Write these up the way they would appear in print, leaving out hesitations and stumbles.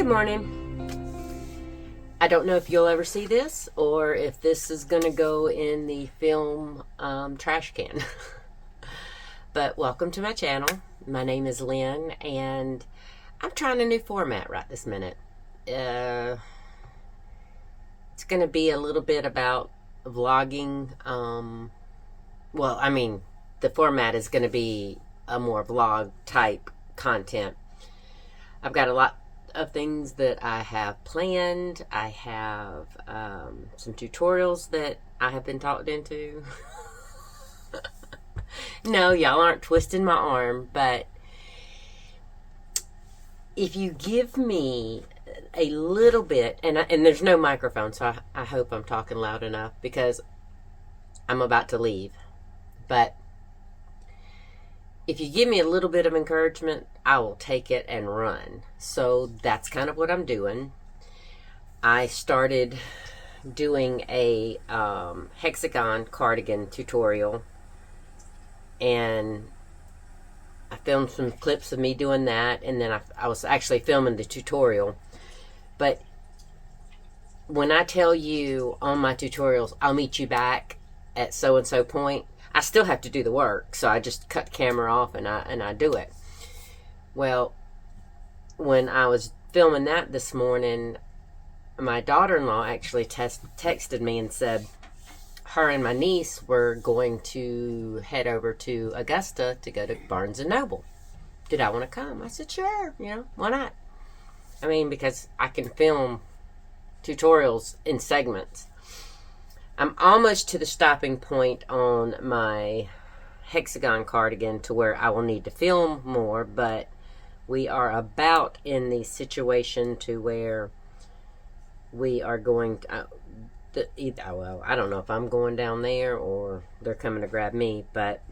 Good morning. I don't know if you'll ever see this or if this is going to go in the film trash can. But welcome to my channel. My name is Lynn, and I'm trying a new format right this minute. It's going to be a little bit about vlogging. The format is going to be a more vlog type content. I've got a lot of things that I have planned. I have some tutorials that I have been talked into. No, y'all aren't twisting my arm, but if you give me a little bit, and there's no microphone, so I hope I'm talking loud enough because I'm about to leave. But if you give me a little bit of encouragement, I will take it and run. So that's kind of what I'm doing. I started doing a hexagon cardigan tutorial, and I filmed some clips of me doing that, and then I was actually filming the tutorial. But when I tell you on my tutorials, I'll meet you back at so-and-so point, I still have to do the work, so I just cut the camera off and I do it. Well, when I was filming that this morning, my daughter-in-law actually texted me and said her and my niece were going to head over to Augusta to go to Barnes & Noble. Did I want to come? I said, sure, why not? I mean, because I can film tutorials in segments. I'm almost to the stopping point on my hexagon cardigan to where I will need to film more, but we are about in the situation to where we are going to, I don't know if I'm going down there or they're coming to grab me, but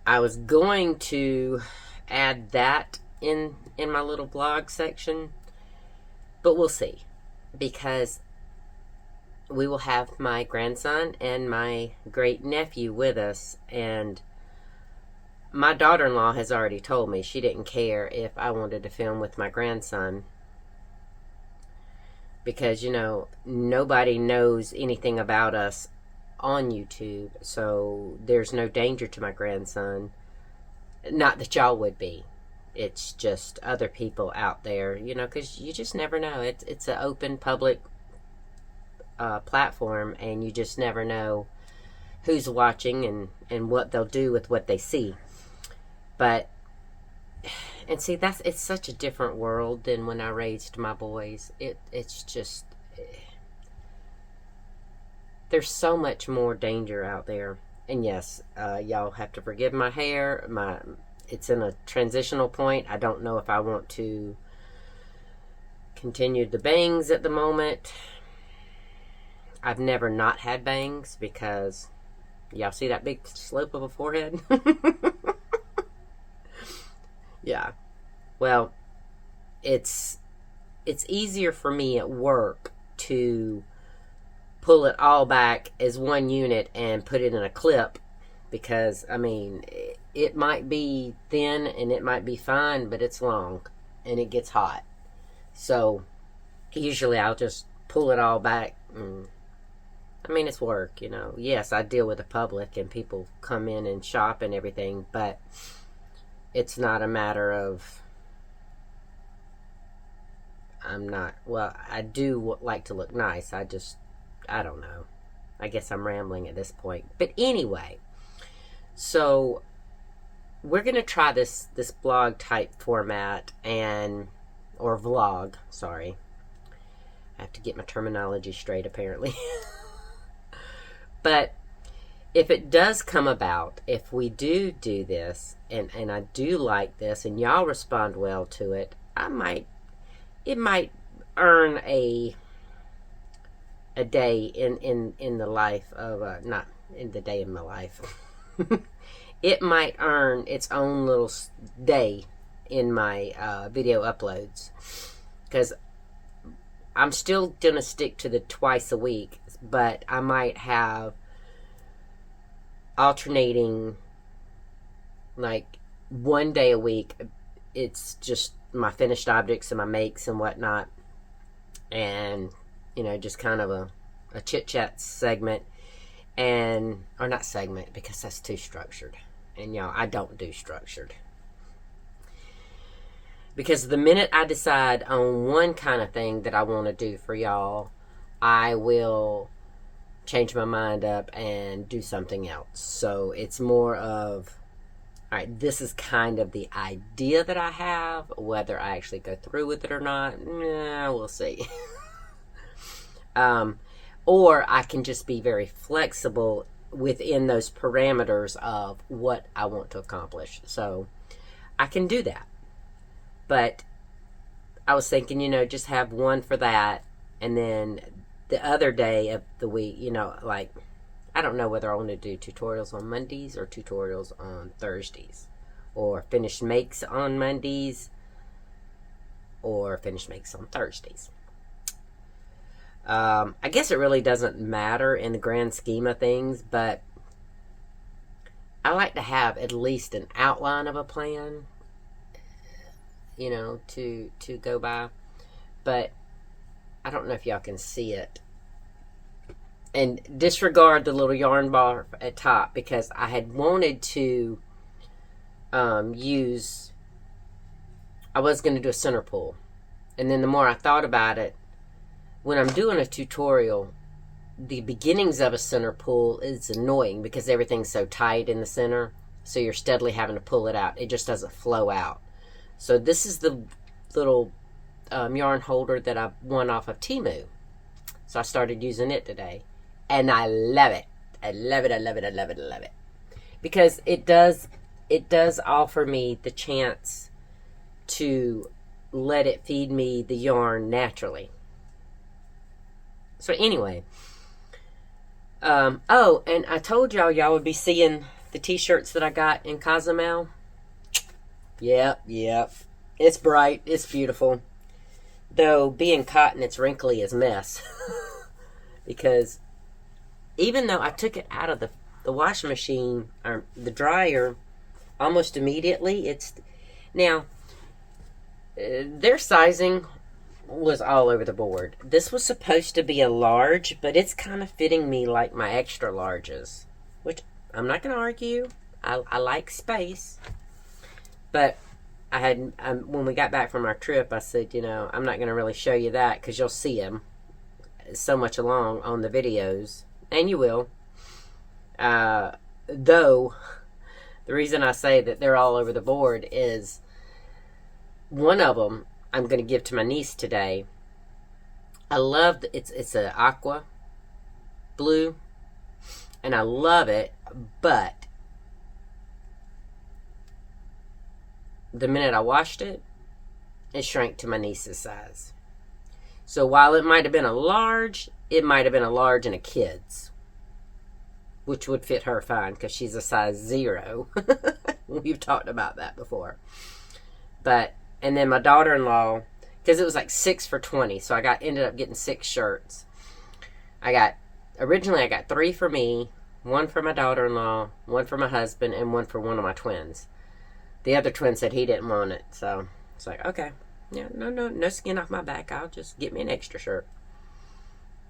I was going to add that in my little vlog section, but we'll see, because we will have my grandson and my great nephew with us, and my daughter-in-law has already told me she didn't care if I wanted to film with my grandson, because nobody knows anything about us on YouTube, so there's no danger to my grandson. Not that y'all would be. It's just other people out there, because you just never know. It's an open public platform, and you just never know who's watching and what they'll do with what they see. And see, it's such a different world than when I raised my boys. It's just, there's so much more danger out there. And yes, y'all have to forgive my hair. It's in a transitional point. I don't know if I want to continue the bangs at the moment. I've never not had bangs because y'all see that big slope of a forehead? Yeah. Well, it's easier for me at work to pull it all back as one unit and put it in a clip, because it might be thin and it might be fine, but it's long and it gets hot. So usually I'll just pull it all back. It's work, Yes, I deal with the public and people come in and shop and everything, but it's not a matter of, I do like to look nice. I don't know. I guess I'm rambling at this point. But anyway, so we're going to try this blog type format or vlog, sorry. I have to get my terminology straight apparently. But if it does come about, if we do this, and I do like this, and y'all respond well to it, it might earn a day in the life of, not in the day of my life. It might earn its own little day in my video uploads, because I'm still gonna stick to the twice a week, but I might have alternating, like one day a week it's just my finished objects and my makes and whatnot. And, just kind of a chit-chat segment. Or not segment, because that's too structured. And y'all, I don't do structured. Because the minute I decide on one kind of thing that I want to do for y'all, I will change my mind up and do something else. So it's more of, all right, this is kind of the idea that I have. Whether I actually go through with it or not, we'll see. Or I can just be very flexible within those parameters of what I want to accomplish. So I can do that. But I was thinking, just have one for that. And then the other day of the week, like, I don't know whether I want to do tutorials on Mondays or tutorials on Thursdays. Or finished makes on Mondays. Or finished makes on Thursdays. I guess it really doesn't matter in the grand scheme of things, but I like to have at least an outline of a plan, to go by. But I don't know if y'all can see it. And disregard the little yarn bar at top, because I had wanted to I was going to do a center pull. And then the more I thought about it, when I'm doing a tutorial, the beginnings of a center pull is annoying because everything's so tight in the center. So you're steadily having to pull it out. It just doesn't flow out. So this is the little yarn holder that I won off of Temu. So I started using it today. And I love it. I love it, I love it, I love it, I love it. Because it does offer me the chance to let it feed me the yarn naturally. So anyway, and I told y'all would be seeing the t-shirts that I got in Cozumel. Yep. It's bright. It's beautiful. Though being cotton, it's wrinkly as mess. Because even though I took it out of the washing machine, or the dryer, almost immediately, now, their sizing was all over the board. This was supposed to be a large, but it's kind of fitting me like my extra larges, which I'm not going to argue. I like space, but when we got back from our trip, I said, I'm not going to really show you that because you'll see them so much along on the videos, and you will. Though the reason I say that they're all over the board is one of them I'm going to give to my niece today. I love it's an aqua blue, and I love it, but the minute I washed it, it shrank to my niece's size. So while it might have been a large, it might have been a large in a kid's, which would fit her fine because she's a size 0. We've talked about that before. And then my daughter-in-law, because it was like 6 for $20, so ended up getting 6 shirts. Originally I got 3 for me, 1 for my daughter-in-law, 1 for my husband, and 1 for one of my twins. The other twin said he didn't want it, so it's like, okay, yeah, no skin off my back. I'll just get me an extra shirt.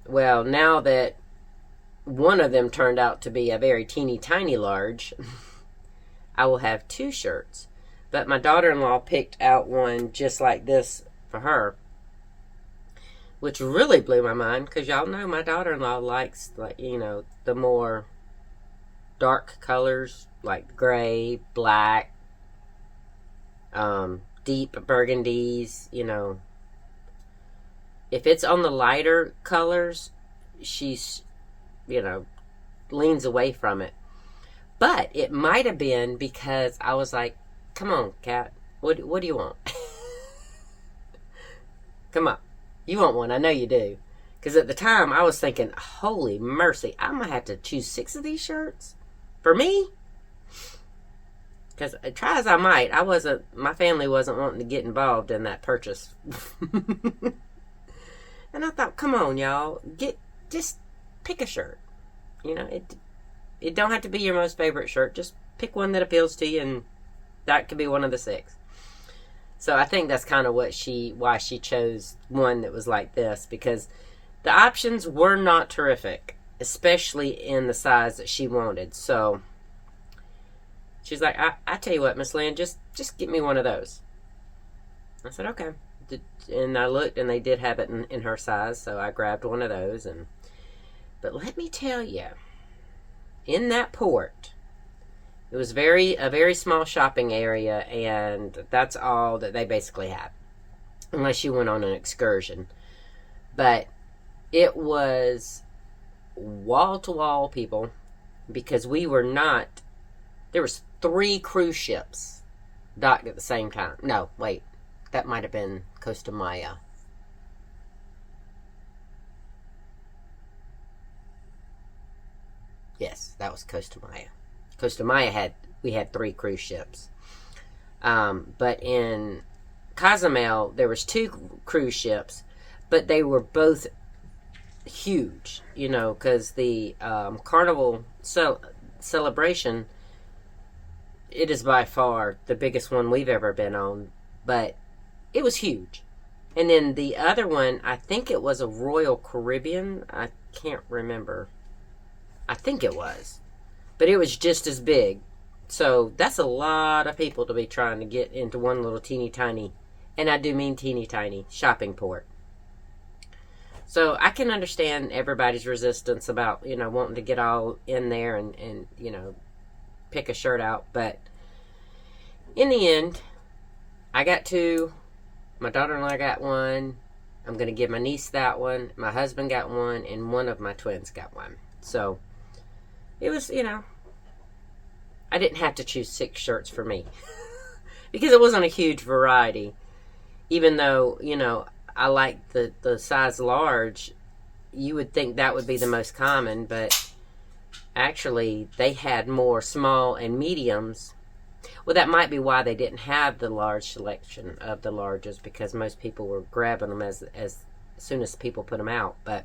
Well, now that one of them turned out to be a very teeny tiny large, I will have 2 shirts. But my daughter-in-law picked out one just like this for her, which really blew my mind because y'all know my daughter-in-law likes, the more dark colors like gray, black, deep burgundies. If it's on the lighter colors, she's, leans away from it. But it might have been because I was like, come on, Kat. What do you want? Come on. You want one. I know you do. Because at the time, I was thinking, holy mercy, I'm going to have to choose 6 of these shirts? For me? Because try as I might, my family wasn't wanting to get involved in that purchase. And I thought, come on, y'all. Just pick a shirt. It don't have to be your most favorite shirt. Just pick one that appeals to you, and that could be one of the 6. So I think that's kind of why she chose one that was like this, because the options were not terrific, especially in the size that she wanted. So she's like, I tell you what, Miss Lynn, just get me one of those. I said, okay. And I looked, and they did have it in her size, so I grabbed one of those. But let me tell you, in that port, it was a very small shopping area, and that's all that they basically had, unless you went on an excursion. But it was wall-to-wall people, because we were not... There was 3 cruise ships docked at the same time. No, wait. That might have been Costa Maya. Yes, that was Costa Maya. Costa Maya we had 3 cruise ships. But in Cozumel, there was 2 cruise ships, but they were both huge, because the Carnival celebration, it is by far the biggest one we've ever been on, but it was huge. And then the other one, I think it was a Royal Caribbean. I can't remember. I think it was. But it was just as big. So that's a lot of people to be trying to get into one little teeny tiny, and I do mean teeny tiny, shopping port. So I can understand everybody's resistance about, wanting to get all in there and pick a shirt out. But in the end, I got 2. My daughter-in-law got one. I'm going to give my niece that one. My husband got one. And one of my twins got one. So, it was, I didn't have to choose 6 shirts for me. Because it wasn't a huge variety. Even though, I like the size large. You would think that would be the most common. But actually, they had more small and mediums. Well, that might be why they didn't have the large selection of the larges, because most people were grabbing them as soon as people put them out. But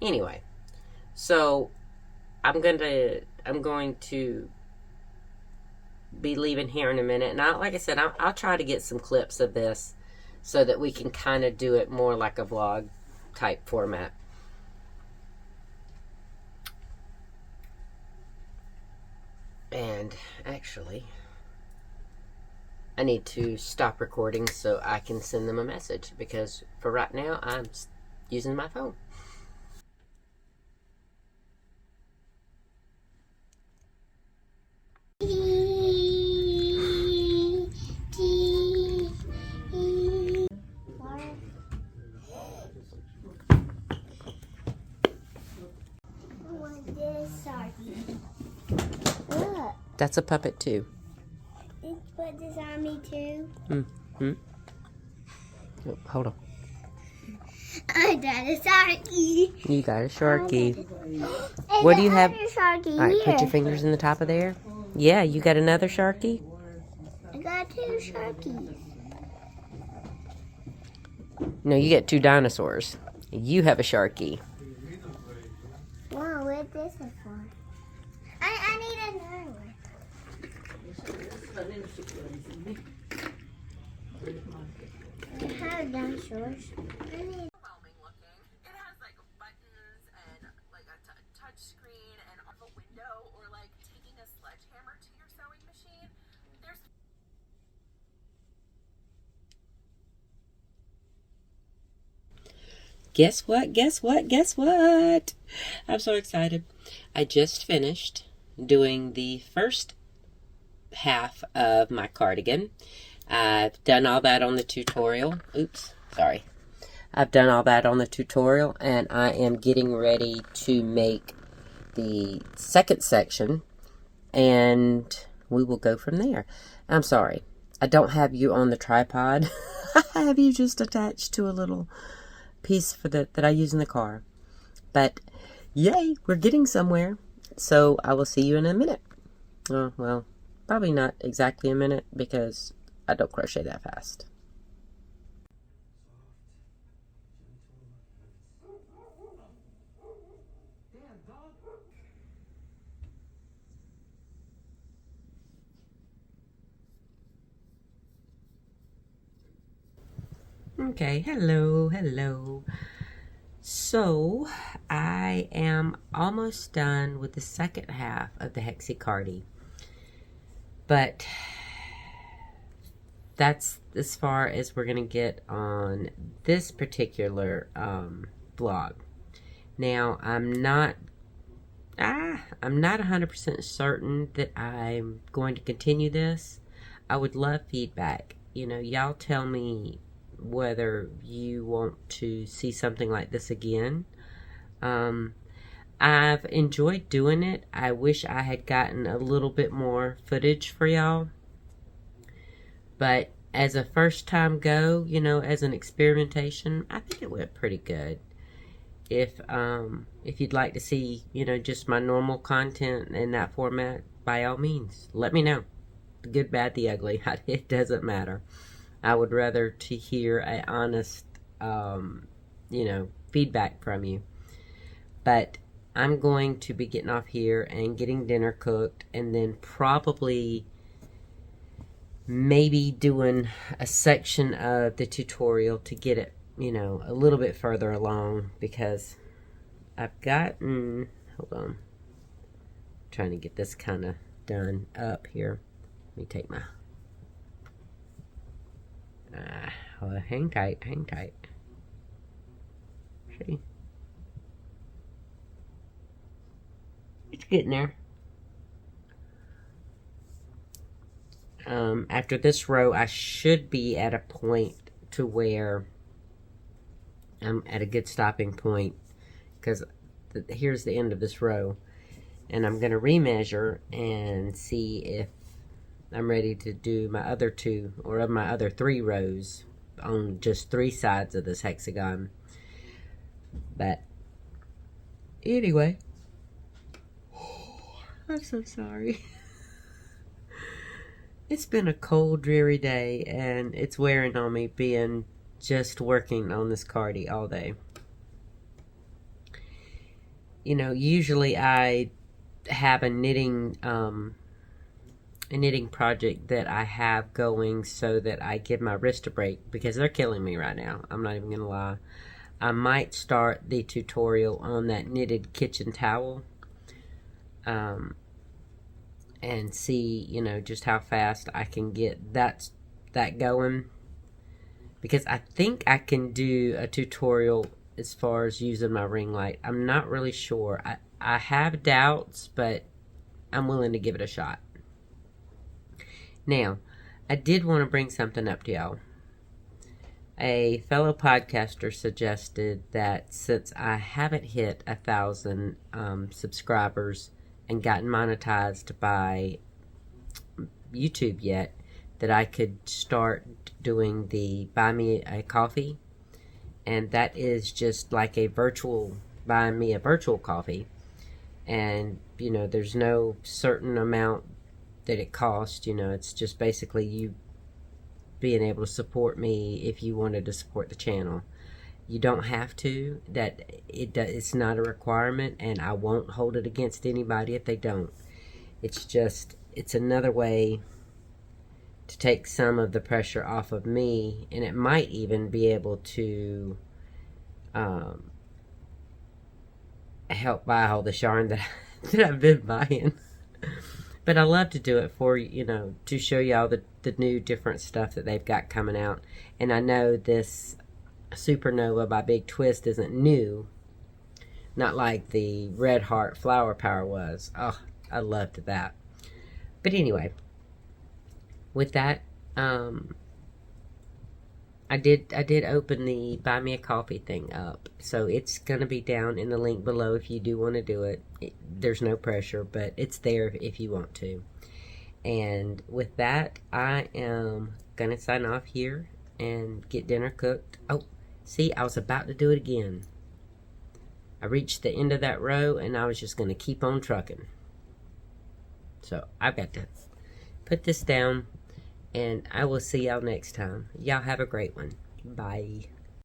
anyway, so I'm going to be leaving here in a minute, and like I said, I'll try to get some clips of this so that we can kind of do it more like a vlog type format. And actually, I need to stop recording so I can send them a message, because for right now, I'm using my phone. That's a puppet too. You put this on me too? Mm-hmm. Oh, hold on. I got a Sharky. You got a Sharky. What do you have? Sharky All right, here. put your fingers in the top of there. Yeah, you got another Sharky? I got 2 Sharkies. No, you get 2 dinosaurs. You have a Sharky. Wow, what this is for? I need another one. I have dinosaurs. I need... Overwhelming looking. It has like buttons and like a touch screen and a window, or like taking a sledgehammer to your sewing machine. There's Guess what? Guess what? Guess what? I'm so excited. I just finished doing the first half of my cardigan. I've done all that on the tutorial. Oops, sorry. I've done all that on the tutorial, and I am getting ready to make the second section, and we will go from there. I'm sorry. I don't have you on the tripod. I have you just attached to a little piece that I use in the car. But yay, we're getting somewhere. So I will see you in a minute. Oh, well, probably not exactly a minute, because I don't crochet that fast. Okay, hello. So, I am almost done with the second half of the Hexicardi. But that's as far as we're going to get on this particular vlog. Now, I'm not 100% certain that I'm going to continue this. I would love feedback. You know, y'all tell me whether you want to see something like this again. I've enjoyed doing it. I wish I had gotten a little bit more footage for y'all. But as a first time go, you know, as an experimentation, I think it went pretty good. If you'd like to see, you know, just my normal content in that format, by all means, let me know. The good, bad, the ugly, it doesn't matter. I would rather to hear a honest, you know, feedback from you. But I'm going to be getting off here and getting dinner cooked, and then probably maybe doing a section of the tutorial to get it, you know, a little bit further along, because I've gotten, hold on, I'm trying to get this kind of done up here. Let me take my, hang tight. See? It's getting there. After this row, I should be at a point to where I'm at a good stopping point, because here's the end of this row, and I'm going to remeasure and see if I'm ready to do my other two, or of my other 3 rows on just 3 sides of this hexagon. But anyway, I'm so sorry. It's been a cold, dreary day, and it's wearing on me being just working on this cardi all day. You know, usually I have a knitting project that I have going so that I give my wrist a break, because they're killing me right now. I'm not even gonna lie. I might start the tutorial on that knitted kitchen towel. And see, you know, just how fast I can get that going. Because I think I can do a tutorial as far as using my ring light. I'm not really sure. I have doubts, but I'm willing to give it a shot. Now, I did want to bring something up to y'all. A fellow podcaster suggested that since I haven't hit 1,000 subscribers and gotten monetized by YouTube yet, that I could start doing the Buy Me a Coffee. And that is just like a virtual, buy me a virtual coffee. And, you know, there's no certain amount that it costs. You know, it's just basically you being able to support me if you wanted to support the channel. You don't have to. It's not a requirement, and I won't hold it against anybody if they don't. It's just, it's another way to take some of the pressure off of me, and it might even be able to help buy all the yarn that I've been buying. But I love to do it for, you know, to show y'all the new different stuff that they've got coming out. And I know this Supernova by Big Twist isn't new, not like the Red Heart Flower Power was. Oh, I loved that. But anyway, with that, I did open the Buy Me a Coffee thing up, so it's gonna be down in the link below if you do want to do it. There's no pressure, but it's there if you want to. And with that, I am gonna sign off here and get dinner cooked. Oh, see, I was about to do it again. I reached the end of that row, and I was just gonna keep on trucking. So I've got to put this down, and I will see y'all next time. Y'all have a great one. Bye.